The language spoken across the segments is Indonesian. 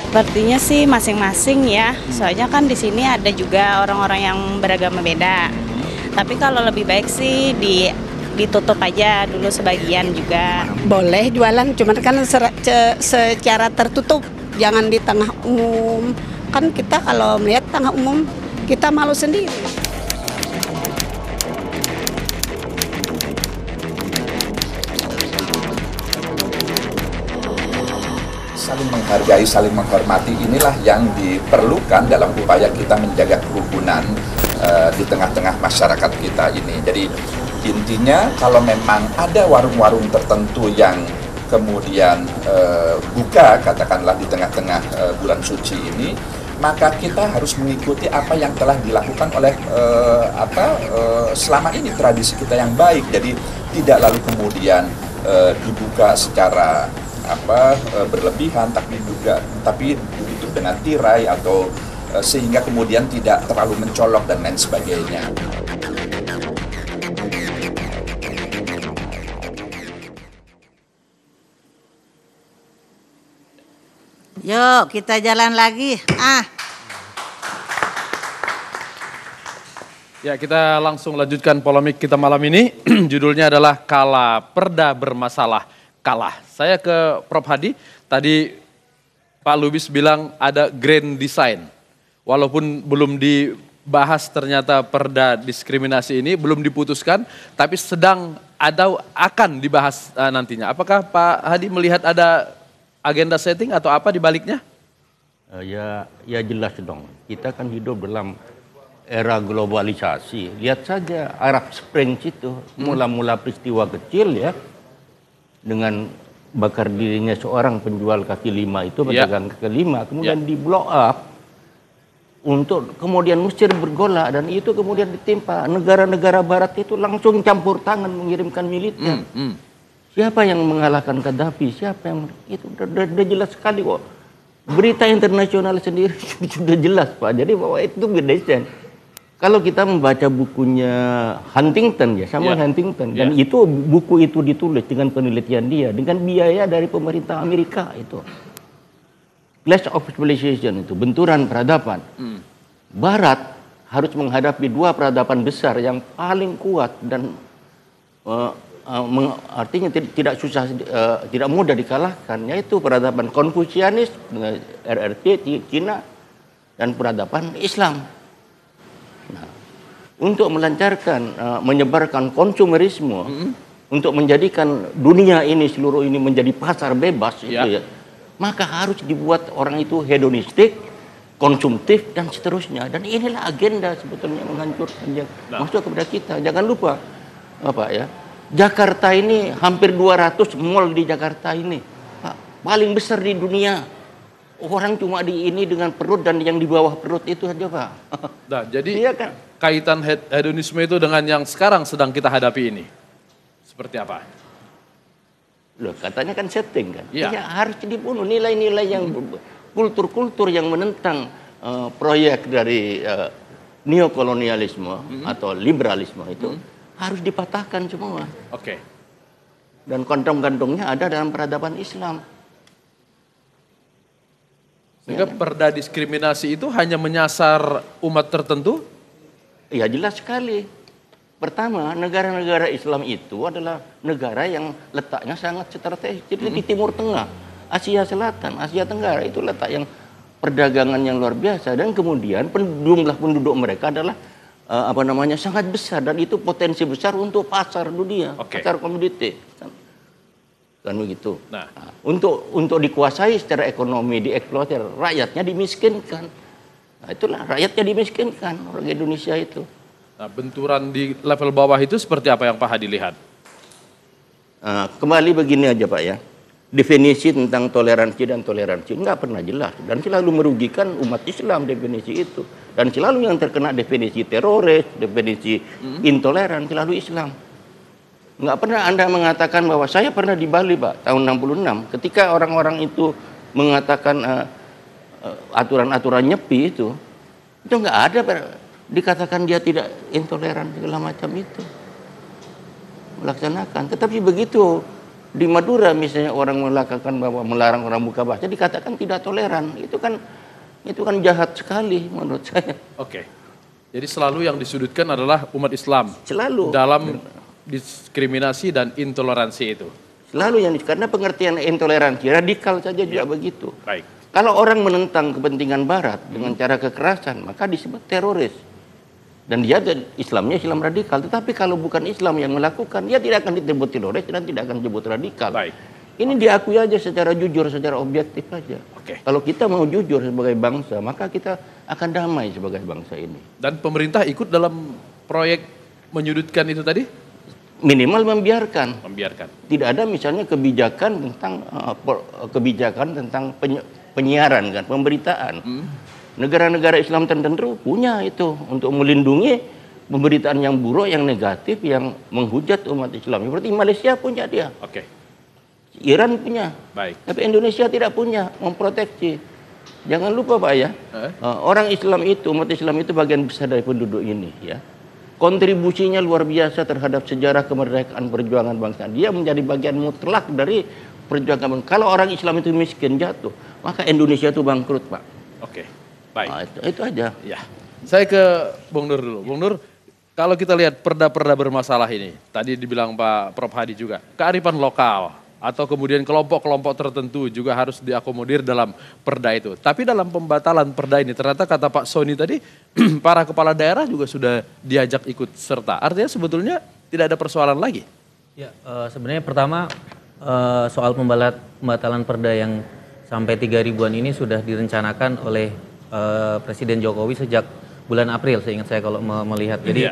Sepertinya sih masing-masing ya. Soalnya kan di sini ada juga orang-orang yang beragama beda. Tapi kalau lebih baik sih ditutup aja dulu sebagian juga. Boleh jualan, cuman kan secara tertutup, jangan di tengah umum. Kan kita kalau melihat tengah umum, kita malu sendiri. Saling menghargai, saling menghormati inilah yang diperlukan dalam upaya kita menjaga kerukunan di tengah-tengah masyarakat kita ini. Jadi intinya kalau memang ada warung-warung tertentu yang kemudian buka katakanlah di tengah-tengah bulan suci ini, maka kita harus mengikuti apa yang telah dilakukan oleh selama ini tradisi kita yang baik. Jadi tidak lalu kemudian dibuka secara berlebihan, tapi ditutup dengan tirai atau sehingga kemudian tidak terlalu mencolok dan lain sebagainya. Yuk kita jalan lagi. Ya, kita langsung lanjutkan polemik kita malam ini. Judulnya adalah Kala Perda Bermasalah Kalah. Saya ke Prof Hadi. Tadi Pak Lubis bilang ada grand design. Walaupun belum dibahas ternyata perda diskriminasi ini belum diputuskan, tapi sedang ada akan dibahas nantinya. Apakah Pak Hadi melihat ada agenda setting atau apa di baliknya? Ya jelas dong. Kita kan hidup dalam era globalisasi. Lihat saja Arab Spring itu mula-mula peristiwa kecil ya. Dengan bakar dirinya seorang penjual kaki lima itu, pedagang kaki lima, kemudian di blow up untuk kemudian Mesir bergolak dan itu kemudian ditimpa negara-negara barat itu langsung campur tangan mengirimkan militer. Siapa yang mengalahkan Gaddafi? Siapa yang itu udah jelas sekali kok. Berita internasional sendiri sudah jelas Pak. Jadi bahwa itu desain. Kalau kita membaca bukunya Huntington ya, Samuel Huntington, dan itu buku itu ditulis dengan penelitian dia, dengan biaya dari pemerintah Amerika itu. Clash of Civilization itu, benturan peradaban. Barat harus menghadapi dua peradaban besar yang paling kuat dan artinya tidak mudah dikalahkan, yaitu peradaban Konfusianis, RRC, Cina, dan peradaban Islam. Nah, untuk melancarkan, menyebarkan konsumerisme, untuk menjadikan dunia ini, seluruh ini menjadi pasar bebas, itu ya, maka harus dibuat orang itu hedonistik, konsumtif, dan seterusnya. Dan inilah agenda sebetulnya menghancurkan masuk kepada kita. Jangan lupa, Pak ya, Jakarta ini hampir 200 mall di Jakarta ini, Pak, paling besar di dunia. Orang cuma di ini dengan perut dan yang di bawah perut itu saja Pak. Nah, jadi iya kan? Kaitan hedonisme itu dengan yang sekarang sedang kita hadapi ini. Seperti apa? Loh, katanya kan setting kan. Ya, harus dibunuh nilai-nilai yang kultur-kultur yang menentang proyek dari neokolonialisme atau liberalisme itu harus dipatahkan semua. Oke. Dan kantong-kantongnya ada dalam peradaban Islam. Sehingga perda diskriminasi itu hanya menyasar umat tertentu? Ya jelas sekali. Pertama, negara-negara Islam itu adalah negara yang letaknya sangat strategis. Jadi di Timur Tengah, Asia Selatan, Asia Tenggara itu letak yang perdagangan yang luar biasa. Dan kemudian jumlah penduduk mereka adalah sangat besar. Dan itu potensi besar untuk pasar dunia, pasar komoditi. Kan begitu. Nah, untuk dikuasai secara ekonomi, dieksploitasi, rakyatnya dimiskinkan. Nah, itulah rakyatnya dimiskinkan orang Indonesia itu. Nah, benturan di level bawah itu seperti apa yang Pak Hadi lihat? Kembali begini aja Pak ya. Definisi tentang toleransi dan toleransi nggak pernah jelas dan selalu merugikan umat Islam definisi itu. Dan selalu yang terkena definisi teroris, definisi intoleran selalu Islam. Nggak pernah Anda mengatakan bahwa saya pernah di Bali Pak tahun 66 ketika orang-orang itu mengatakan aturan-aturan nyepi itu nggak ada dikatakan dia tidak intoleran segala macam itu melaksanakan. Tetapi begitu Di Madura misalnya orang melakukan bahwa melarang orang buka puasa dikatakan tidak toleran. Itu kan jahat sekali menurut saya. Oke. Jadi selalu yang disudutkan adalah umat Islam. Selalu. Dalam diskriminasi dan intoleransi itu. Selalu karena pengertian intoleransi radikal saja juga begitu. Baik. Kalau orang menentang kepentingan Barat dengan cara kekerasan, maka disebut teroris. Dan dia Islamnya Islam radikal. Tetapi kalau bukan Islam yang melakukan, dia tidak akan disebut teroris dan tidak akan disebut radikal. Baik. Ini diakui aja secara jujur, secara objektif aja. Oke. Kalau kita mau jujur sebagai bangsa, maka kita akan damai sebagai bangsa ini. Dan pemerintah ikut dalam proyek menyudutkan itu tadi? Minimal membiarkan. Membiarkan. Tidak ada misalnya kebijakan tentang penyiaran kan, pemberitaan. Negara-negara Islam tertentu punya itu untuk melindungi pemberitaan yang buruk, yang negatif, yang menghujat umat Islam. Seperti Malaysia punya dia. Oke. Iran punya. Baik. Tapi Indonesia tidak punya, memproteksi. Jangan lupa Pak ya, orang Islam itu, umat Islam itu bagian besar dari penduduk ini ya. Kontribusinya luar biasa terhadap sejarah kemerdekaan perjuangan bangsa. Dia menjadi bagian mutlak dari perjuangan. Kalau orang Islam itu miskin jatuh, maka Indonesia itu bangkrut Pak. Oke. Baik. Nah, itu aja. Ya. Saya ke Bung Nur dulu. Bung Nur, kalau kita lihat perda-perda bermasalah ini, tadi dibilang Pak Prof Hadi juga, kearifan lokal atau kemudian kelompok-kelompok tertentu juga harus diakomodir dalam perda itu. Tapi dalam pembatalan perda ini ternyata kata Pak Sony tadi, para kepala daerah juga sudah diajak ikut serta. Artinya sebetulnya tidak ada persoalan lagi. Ya, sebenarnya pertama soal pembatalan perda yang sampai 3.000-an ini sudah direncanakan oleh Presiden Jokowi sejak bulan April, seingat saya kalau melihat. Jadi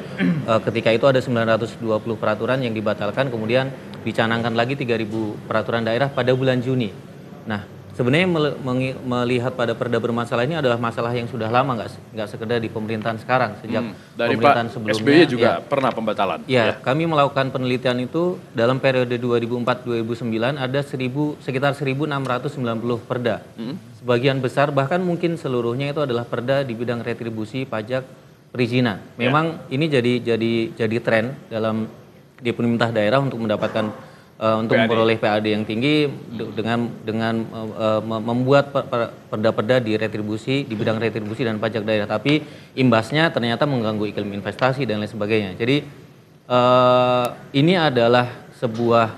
ketika itu ada 920 peraturan yang dibatalkan, kemudian dicanangkan lagi 3.000 peraturan daerah pada bulan Juni. Nah, sebenarnya melihat pada perda bermasalah ini adalah masalah yang sudah lama, nggak sekedar di pemerintahan sekarang, sejak dari pemerintahan Pak sebelumnya. SBY juga pernah pembatalan. Ya, kami melakukan penelitian itu dalam periode 2004-2009 ada sekitar 1.690 perda. Sebagian besar bahkan mungkin seluruhnya itu adalah perda di bidang retribusi, pajak, perizinan. Memang ini jadi tren di pemerintah daerah untuk mendapatkan untuk memperoleh PAD yang tinggi dengan membuat perda-perda di retribusi, di bidang retribusi dan pajak daerah. Tapi imbasnya ternyata mengganggu iklim investasi dan lain sebagainya. Jadi ini adalah sebuah,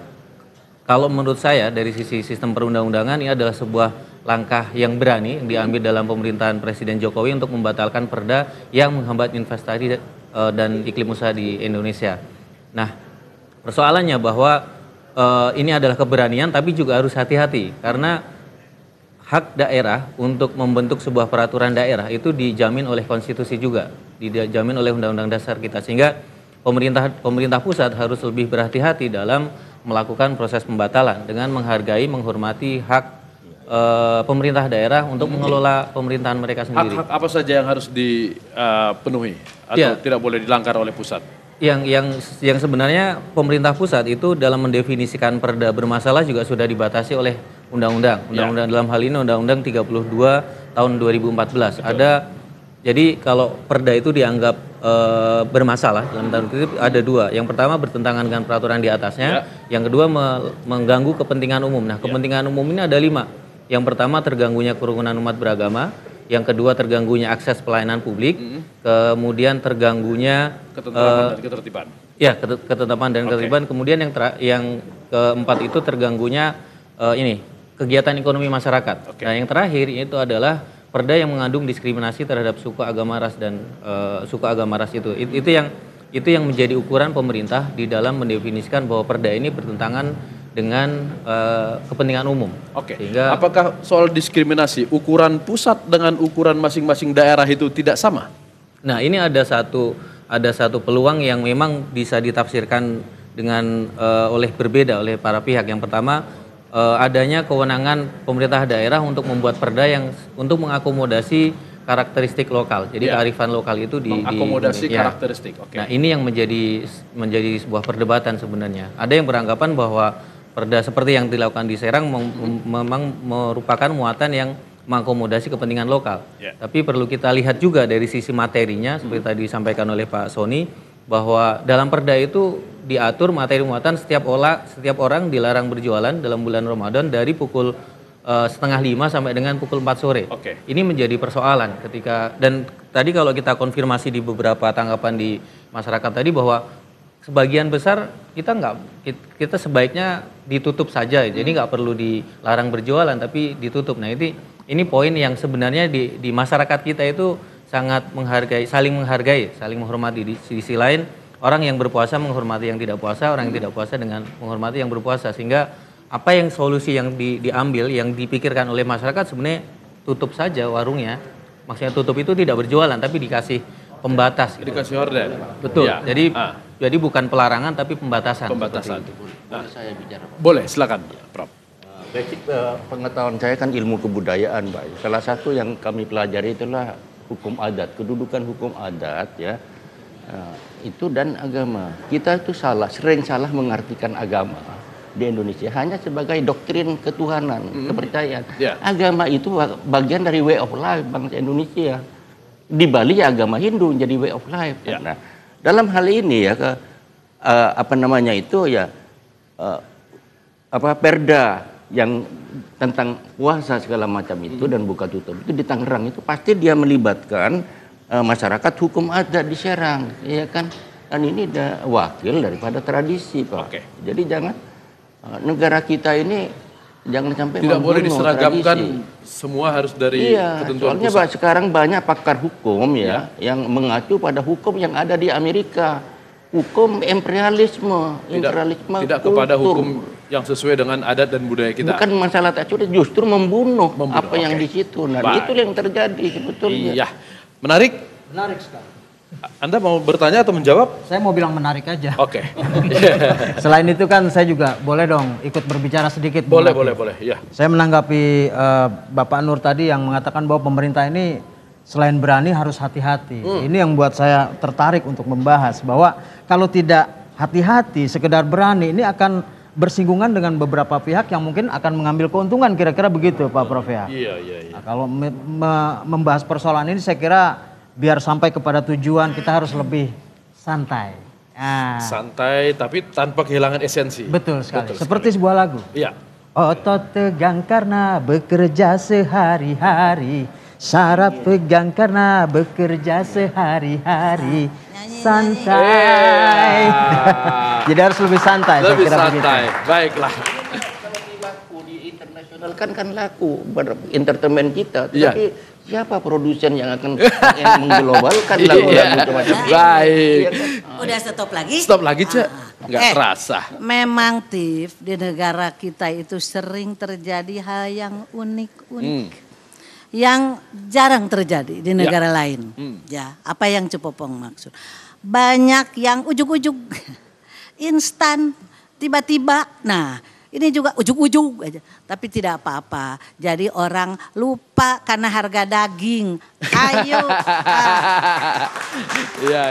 kalau menurut saya dari sisi sistem perundang-undangan, ini adalah sebuah langkah yang berani yang diambil dalam pemerintahan Presiden Jokowi untuk membatalkan perda yang menghambat investasi dan iklim usaha di Indonesia. Nah, persoalannya bahwa ini adalah keberanian tapi juga harus hati-hati karena hak daerah untuk membentuk sebuah peraturan daerah itu dijamin oleh konstitusi juga, dijamin oleh Undang-Undang Dasar kita, sehingga pemerintah pusat harus lebih berhati-hati dalam melakukan proses pembatalan dengan menghargai, menghormati hak pemerintah daerah untuk mengelola pemerintahan mereka sendiri. Hak-hak apa saja yang harus dipenuhi atau tidak boleh dilanggar oleh pusat? Yang sebenarnya pemerintah pusat itu dalam mendefinisikan perda bermasalah juga sudah dibatasi oleh undang-undang. Undang-undang dalam hal ini Undang-Undang 32 tahun 2014. Jadi kalau perda itu dianggap bermasalah dalam tanda kutip ada dua. Yang pertama bertentangan dengan peraturan di atasnya. Yang kedua mengganggu kepentingan umum. Nah, kepentingan umum ini ada 5. Yang pertama terganggunya kerukunan umat beragama. Yang kedua terganggunya akses pelayanan publik. Kemudian terganggunya ketentraman dan ketertiban. Ya, ketentraman dan ketertiban. Kemudian yang keempat itu terganggunya kegiatan ekonomi masyarakat. Nah, yang terakhir itu adalah perda yang mengandung diskriminasi terhadap suku, agama, ras dan suku, agama, ras itu yang menjadi ukuran pemerintah di dalam mendefinisikan bahwa perda ini bertentangan dengan kepentingan umum. Sehingga apakah soal diskriminasi ukuran pusat dengan ukuran masing-masing daerah itu tidak sama? Nah, ini ada satu peluang yang memang bisa ditafsirkan dengan berbeda oleh para pihak. Yang pertama, adanya kewenangan pemerintah daerah untuk membuat perda yang untuk mengakomodasi karakteristik lokal. Jadi kearifan lokal itu mengakomodasi karakteristik. Nah, ini yang menjadi sebuah perdebatan sebenarnya. Ada yang beranggapan bahwa perda seperti yang dilakukan di Serang memang merupakan muatan yang mengakomodasi kepentingan lokal. Tapi perlu kita lihat juga dari sisi materinya seperti tadi disampaikan oleh Pak Sony bahwa dalam perda itu diatur materi muatan setiap orang dilarang berjualan dalam bulan Ramadan dari pukul setengah 5 sampai dengan pukul 4 sore. Oke. Ini menjadi persoalan ketika, dan tadi kalau kita konfirmasi di beberapa tanggapan di masyarakat tadi bahwa sebagian besar kita sebaiknya ditutup saja, jadi nggak perlu dilarang berjualan tapi ditutup. Nah ini poin yang sebenarnya di masyarakat kita itu sangat saling menghormati. Di sisi lain orang yang berpuasa menghormati yang tidak puasa, orang yang tidak puasa dengan menghormati yang berpuasa, sehingga apa yang solusi yang diambil, yang dipikirkan oleh masyarakat sebenarnya tutup saja warungnya. Maksudnya tutup itu tidak berjualan tapi dikasih pembatas. Gitu. Dikasih horden. Betul. Ya. Jadi bukan pelarangan tapi pembatasan. Pembatasan. Boleh saya bicara, Pak? Boleh, silakan, Prof. Basic pengetahuan saya kan ilmu kebudayaan, Pak. Salah satu yang kami pelajari itulah hukum adat, kedudukan hukum adat ya. Itu dan agama. Kita itu sering salah mengartikan agama di Indonesia hanya sebagai doktrin ketuhanan, kepercayaan. Yeah. Agama itu bagian dari way of life bangsa Indonesia. Di Bali ya agama Hindu jadi way of life. Yeah. Nah, dalam hal ini ya perda yang tentang puasa segala macam itu dan buka tutup itu di Tangerang itu pasti dia melibatkan masyarakat hukum adat di Serang, ya kan? Dan ini wakil daripada tradisi, Pak. Oke. Jadi jangan negara kita ini jangan sampai tidak boleh membunuh diseragamkan tradisi. semua harus dari ketentuan Soalnya pusat. Pak, sekarang banyak pakar hukum yang mengacu pada hukum yang ada di Amerika. Hukum imperialisme, Tidak kepada hukum yang sesuai dengan adat dan budaya kita. Bukan masalah tak curi, justru membunuh apa yang oke. di situ. Nah, Baik. itu yang terjadi sebetulnya. Iya. Menarik? Menarik sekali. Anda mau bertanya atau menjawab? Saya mau bilang menarik aja. Oke. Selain itu kan saya juga boleh dong ikut berbicara sedikit. Boleh. Ya. Saya menanggapi Bapak Nur tadi yang mengatakan bahwa pemerintah ini selain berani harus hati-hati. Ini yang buat saya tertarik untuk membahas bahwa kalau tidak hati-hati, sekedar berani, ini akan bersinggungan dengan beberapa pihak yang mungkin akan mengambil keuntungan, kira-kira begitu Pak Prof ya. Iya. Nah, kalau membahas persoalan ini saya kira biar sampai kepada tujuan kita harus lebih santai. Nah, Santai tapi tanpa kehilangan esensi. betul sekali. Seperti sebuah lagu. Iya. Otot tegang karena bekerja sehari-hari, saraf pegang karena bekerja sehari-hari, santai. Jadi harus lebih santai. Lebih saya kira santai. begitu. Baiklah. Laku di internasional kan laku entertainment kita. Iya. Tapi siapa produsen yang akan yang mengglobalkan lagu-lagu macam ini? Baik. Iya kan? Udah stop lagi? Stop lagi, Cek. Nggak terasa. Memang Tif, di negara kita itu sering terjadi hal yang unik-unik. Yang jarang terjadi di negara lain. Ya, apa yang Cepopong maksud? Banyak yang ujuk-ujuk, instan, tiba-tiba. Nah, ini juga ujuk-ujuk aja, tapi tidak apa-apa. Jadi orang lupa karena harga daging. Ayo. Iya.